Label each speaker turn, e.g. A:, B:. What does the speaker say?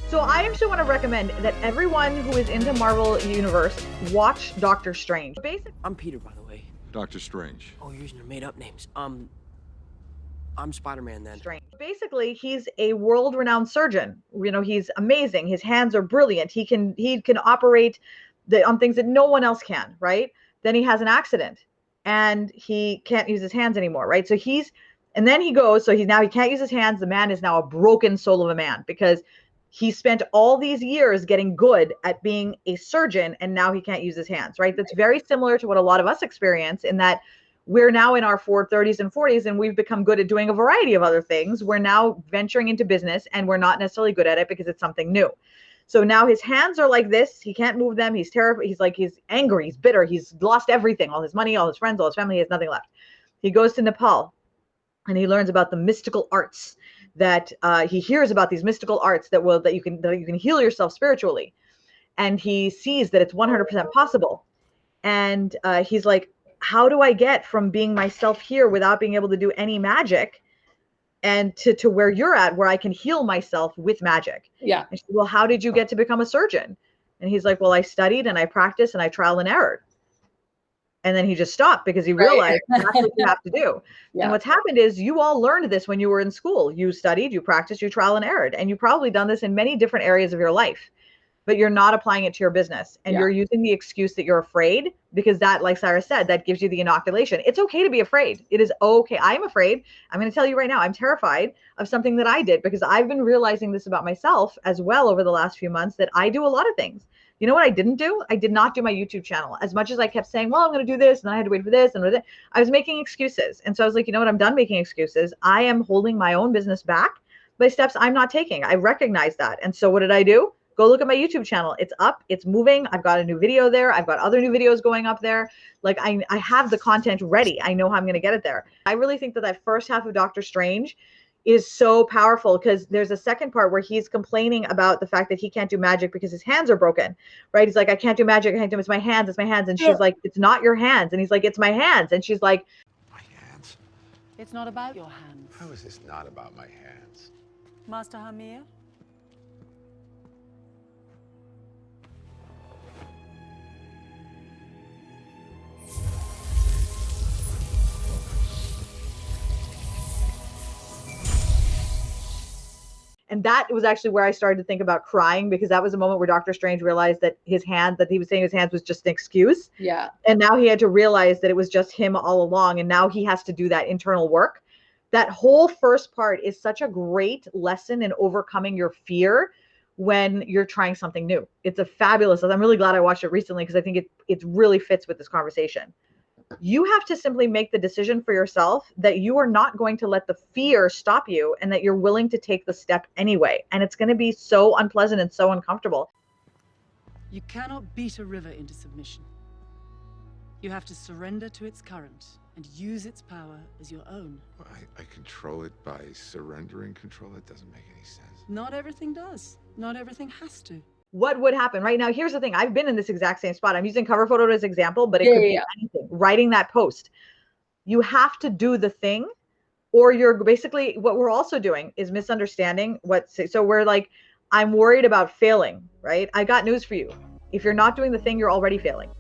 A: So I actually want to recommend that everyone who is into Marvel Universe watch Doctor Strange. Basically,
B: I'm Peter, by the way.
C: Doctor Strange.
B: Oh, you're using your made-up names. I'm Spider-Man then.
A: Strange. Basically, he's a world-renowned surgeon. You know, he's amazing. His hands are brilliant. He can operate on things that no one else can, right? Then he has an accident and he can't use his hands anymore, right? And then he goes, so he can't use his hands. The man is now a broken soul of a man because he spent all these years getting good at being a surgeon and now he can't use his hands, right? That's very similar to what a lot of us experience in that we're now in our 30s and 40s and we've become good at doing a variety of other things. We're now venturing into business and we're not necessarily good at it because it's something new. So now his hands are like this. He can't move them. He's terrified. He's angry. He's bitter. He's lost everything, all his money, all his friends, all his family. He has nothing left. He goes to Nepal and he learns about the mystical arts that he hears about these mystical arts that you can heal yourself spiritually. And he sees that it's 100% possible. And he's like, how do I get from being myself here without being able to do any magic and to where you're at, where I can heal myself with magic?
D: Yeah.
A: And she said, well, how did you get to become a surgeon? And he's like, well, I studied and I practiced and I trial and error. And then he just stopped because he realized that's what you have to do. Yeah. And what's happened is you all learned this when you were in school. You studied, you practiced, you trial and errored, and you've probably done this in many different areas of your life, but you're not applying it to your business. And you're using the excuse that you're afraid because that, like Sarah said, that gives you the inoculation. It's okay to be afraid. It is okay. I'm afraid. I'm going to tell you right now, I'm terrified of something that I did because I've been realizing this about myself as well over the last few months that I do a lot of things. You know what I didn't do? I did not do my YouTube channel. As much as I kept saying, well, I'm going to do this, and I had to wait for this, and I was making excuses. And so I was like, you know what? I'm done making excuses. I am holding my own business back by steps I'm not taking. I recognize that. And so what did I do? Go look at my YouTube channel. It's up. It's moving. I've got a new video there. I've got other new videos going up there. Like I have the content ready. I know how I'm going to get it there. I really think that first half of Doctor Strange is so powerful because there's a second part where he's complaining about the fact that he can't do magic because his hands are broken, right? He's like, I can't do magic. I can't do it. It's my hands. It's my hands. And she's like, it's not your hands. And he's like, it's my hands. And she's like,
C: My hands?
E: It's not about your hands.
C: How is this not about my hands?
E: Master Hamir?
A: and that was actually where I started to think about crying because that was a moment where Doctor Strange realized that that he was saying his hands was just an excuse.
D: Yeah.
A: And now he had to realize that it was just him all along. And now he has to do that internal work. That whole first part is such a great lesson in overcoming your fear when you're trying something new. It's a fabulous, I'm really glad I watched it recently because I think it really fits with this conversation. You have to simply make the decision for yourself that you are not going to let the fear stop you and that you're willing to take the step anyway. And it's going to be so unpleasant and so uncomfortable.
E: You cannot beat a river into submission. You have to surrender to its current and use its power as your own.
C: Well, I control it by surrendering control. It doesn't make any sense.
E: Not everything does. Not everything has to.
A: What would happen right now? Here's the thing. I've been in this exact same spot. I'm using cover photo as example, but it could be anything. Writing that post. You have to do the thing, or you're basically, what we're also doing is misunderstanding so we're like, I'm worried about failing, right? I got news for you. If you're not doing the thing, you're already failing.